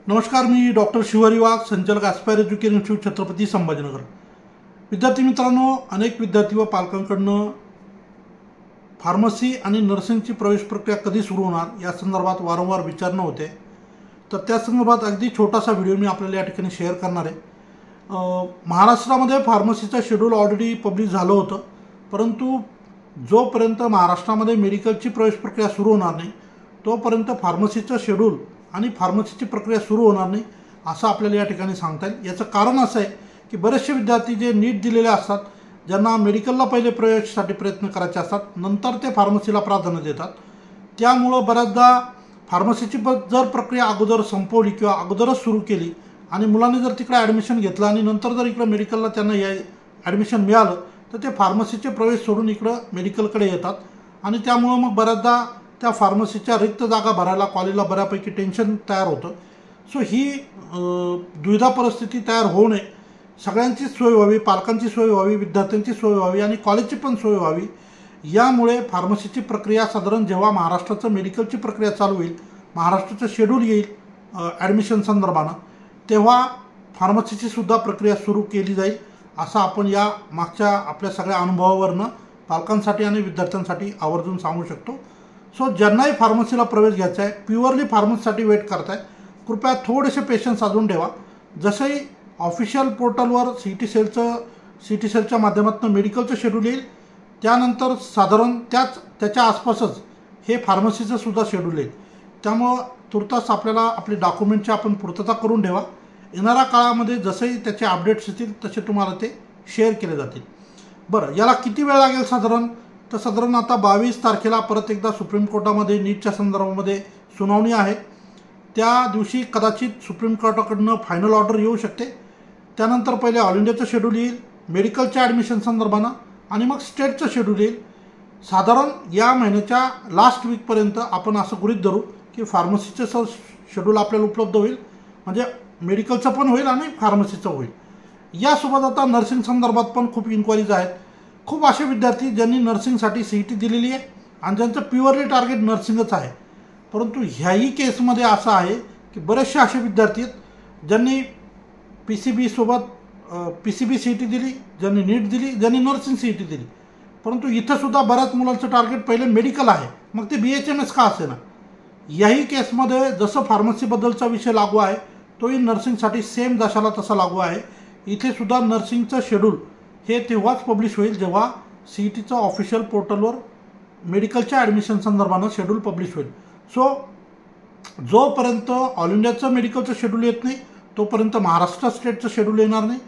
नमस्कार, मी डॉक्टर शिवहरी वाघ, संचालक aspire education institute, Chhatrapati Sambhajinagar. विद्यार्थी मित्रांनो, अनेक विद्यार्थी व पालकांकडून फार्मसी आणि नर्सिंगची प्रवेश प्रक्रिया कधी सुरू होणार या संदर्भात वारंवार विचारणा होते। तर त्या संदर्भात अगदी छोटासा व्हिडिओ मी आपल्याला या ठिकाणी शेअर करणार आहे। महाराष्ट्रामध्ये फार्मसीचं शेड्यूल ऑलरेडी पब्लिश झालं होतं, परंतु जोपर्यंत महाराष्ट्रामध्ये मेडिकलची प्रवेश प्रक्रिया सुरू होणार नाही तोपर्यंत फार्मसीचं शेड्यूल आणि फार्मसीची प्रक्रिया सुरू होणार नाही असं आपल्याला या ठिकाणी सांगता येईल। याचं कारण असं आहे की बरेचसे विद्यार्थी जे नीट दिलेले असतात, ज्यांना मेडिकलला पहिले प्रवेशासाठी प्रयत्न करायचे असतात, नंतर ते फार्मसीला प्राधान्य देतात। त्यामुळं बऱ्याचदा फार्मसीची जर प्रक्रिया अगोदर संपवली किंवा अगोदरच सुरू केली आणि मुलांनी जर तिकडे ॲडमिशन घेतलं आणि नंतर जर इकडे मेडिकलला त्यांना ॲडमिशन मिळालं तर ते फार्मसीचे प्रवेश सोडून इकडं मेडिकलकडे येतात आणि त्यामुळं मग बऱ्याचदा त्या फार्मसीच्या रिक्त जागा भरायला कॉलेजला बऱ्यापैकी टेन्शन तयार होतं। सो ही दुविधा परिस्थिती तयार होऊ नये, सगळ्यांची सोय व्हावी, पालकांची सोय व्हावी, विद्यार्थ्यांची सोय व्हावी आणि कॉलेजची पण सोय व्हावी, यामुळे फार्मसीची प्रक्रिया साधारण जेव्हा महाराष्ट्राचं मेडिकलची प्रक्रिया चालू होईल, महाराष्ट्राचं शेड्यूल येईल ॲडमिशन संदर्भानं, तेव्हा फार्मसीची सुद्धा प्रक्रिया सुरू केली जाईल असं आपण या मागच्या आपल्या सगळ्या अनुभवावरनं पालकांसाठी आणि विद्यार्थ्यांसाठी आवर्जून सांगू शकतो। सो ज्यांनाही फार्मसीला प्रवेश घ्यायचा आहे, प्युअरली फार्मसीसाठी वेट करताय, कृपया थोडेसे पेशन्स अजून ठेवा। जसंही ऑफिशियल पोर्टलवर सी टी सेलच्या माध्यमातून मेडिकलचं शेड्यूल येईल, त्यानंतर साधारण त्याच्या आसपासच हे फार्मसीचं सुद्धा शेड्यूल येईल। त्यामुळं तुर्तास आपल्याला आपले डॉक्युमेंटची आपण पूर्तता करून ठेवा। येणाऱ्या काळामध्ये जसंही त्याचे अपडेट्स येतील तसे तुम्हाला ते शेअर केले जातील। बरं, याला किती वेळ लागेल साधारण? तर साधारण आता 22 तारखेला परत एकदा सुप्रीम कोर्टामध्ये नीटच्या संदर्भामध्ये सुनावणी आहे। त्या दिवशी कदाचित सुप्रीम कोर्टाकडून फायनल ऑर्डर येऊ शकते। त्यानंतर पहिले ऑल इंडियाचं शेड्यूल येईल मेडिकलच्या ॲडमिशन संदर्भानं आणि मग स्टेटचं शेड्यूल येईल। साधारण या महिन्याच्या लास्ट वीकपर्यंत आपण असं गृहीत धरू की फार्मसीचं शेड्यूल आपल्याला उपलब्ध होईल, म्हणजे मेडिकलचं पण होईल आणि फार्मसीचं होईल। यासोबत आता नर्सिंग संदर्भात पण खूप इन्क्वायरीज आहेत। खूप असे विद्यार्थी ज्यांनी नर्सिंगसाठी CET दिलेली आहे आणि ज्यांचं प्युअरली टार्गेट नर्सिंगच आहे, परंतु ह्याही केसमध्ये असं आहे की बरेचसे असे विद्यार्थी आहेत ज्यांनी PCB CET दिली, ज्यांनी नीट दिली, ज्यांनी नर्सिंग CET दिली, परंतु इथंसुद्धा बऱ्याच मुलांचं टार्गेट पहिले मेडिकल आहे, मग ते BHMS का असे ना। याही केसमध्ये जसं फार्मसीबद्दलचा विषय लागू आहे तोही नर्सिंगसाठी सेम जशाला तसा लागू आहे। इथे सुद्धा नर्सिंगचं शेड्यूल हे तेव्हाच पब्लिश होईल जेव्हा CETचं ऑफिशियल पोर्टलवर मेडिकलच्या ॲडमिशन संदर्भानं शेड्यूल पब्लिश होईल। सो जोपर्यंत ऑल इंडियाचं मेडिकलचं शेड्यूल येत नाही तोपर्यंत महाराष्ट्र स्टेटचं शेड्यूल येणार नाही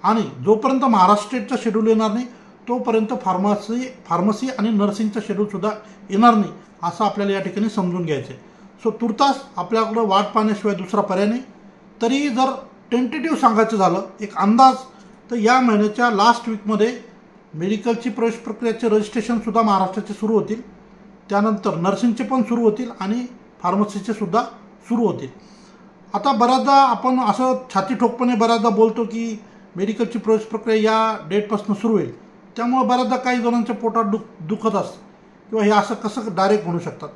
आणि जोपर्यंत महाराष्ट्र स्टेटचं शेड्यूल येणार नाही तोपर्यंत फार्मसी आणि नर्सिंगचं शेड्यूलसुद्धा येणार नाही असं आपल्याला या ठिकाणी समजून घ्यायचं आहे। सो तुर्तास आपल्याकडं वाट पाहण्याशिवाय दुसरा पर्याय नाही। तरी जर टेंटेटिव्ह सांगायचं झालं एक अंदाज, तर या महिन्याच्या लास्ट वीकमध्ये मेडिकलची प्रवेश प्रक्रियाचे रजिस्ट्रेशनसुद्धा महाराष्ट्राचे सुरू होतील, त्यानंतर नर्सिंगचे पण सुरू होतील आणि फार्मसीचे सुद्धा सुरू होतील। आता बऱ्याचदा आपण असं छाती ठोकपणे बऱ्याचदा बोलतो की मेडिकलची प्रवेश प्रक्रिया या डेटपासून सुरू होईल, त्यामुळे बऱ्याचदा काही जणांच्या पोटात दुखत असतं किंवा हे असं कसं डायरेक्ट म्हणू शकतात।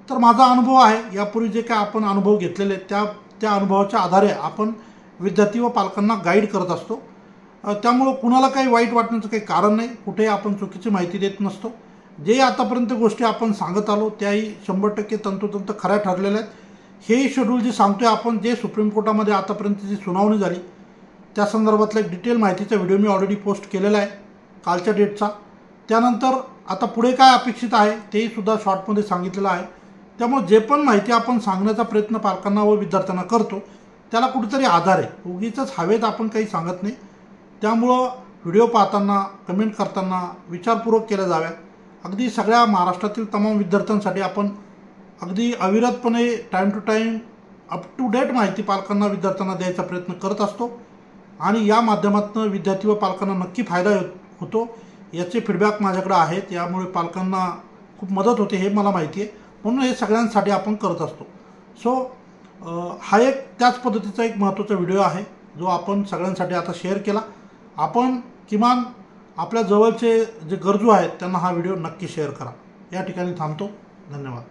तर माझा अनुभव आहे, यापूर्वी जे काय आपण अनुभव घेतलेले त्या अनुभवाच्या आधारे आपण विद्यार्थी व पालकांना गाईड करत असतो। त्यामुळं कुणाला काही वाईट वाटण्याचं काही कारण नाही, कुठेही आपण चुकीची माहिती देत नसतो। जे आतापर्यंत गोष्टी आपण सांगत आलो त्याही 100% तंतोतंत खऱ्या ठरलेल्या आहेत। हेही शेड्यूल जे सांगतोय आपण, जे सुप्रीम कोर्टामध्ये आतापर्यंत जी सुनावणी झाली त्या संदर्भातला एक डिटेल माहितीचा व्हिडिओ मी ऑलरेडी पोस्ट केलेला आहे कालच्या डेटचा। त्यानंतर आता पुढे काय अपेक्षित आहे तेही सुद्धा शॉर्टमध्ये सांगितलेलं आहे। त्यामुळे जे पण माहिती आपण सांगण्याचा प्रयत्न पालकांना व विद्यार्थ्यांना करतो त्याला कुठेतरी आधार आहे, उगीचच हवेत आपण काही सांगत नाही। त्यामुळं व्हिडिओ पाहताना, कमेंट करताना विचारपूर्वक केल्या जाव्या। अगदी सगळ्या महाराष्ट्रातील तमाम विद्यार्थ्यांसाठी आपण अगदी अविरतपणे time to time up to date माहिती पालकांना विद्यार्थ्यांना द्यायचा प्रयत्न करत असतो आणि या माध्यमातून विद्यार्थी व पालकांना नक्की फायदा होतो। याचे फीडबॅक माझ्याकडे आहेत, यामुळे पालकांना खूप मदत होते हे मला माहिती आहे, म्हणून हे सगळ्यांसाठी आपण करत असतो। सो हा एक त्याच पद्धतीचा एक महत्त्वाचा व्हिडिओ आहे जो आपण सगळ्यांसाठी आता शेअर केला। आपण किमान आपल्या जवळचे जे गरजू आहेत त्यांना हा व्हिडिओ नक्की शेअर करा। या ठिकाणी थांबतो। धन्यवाद।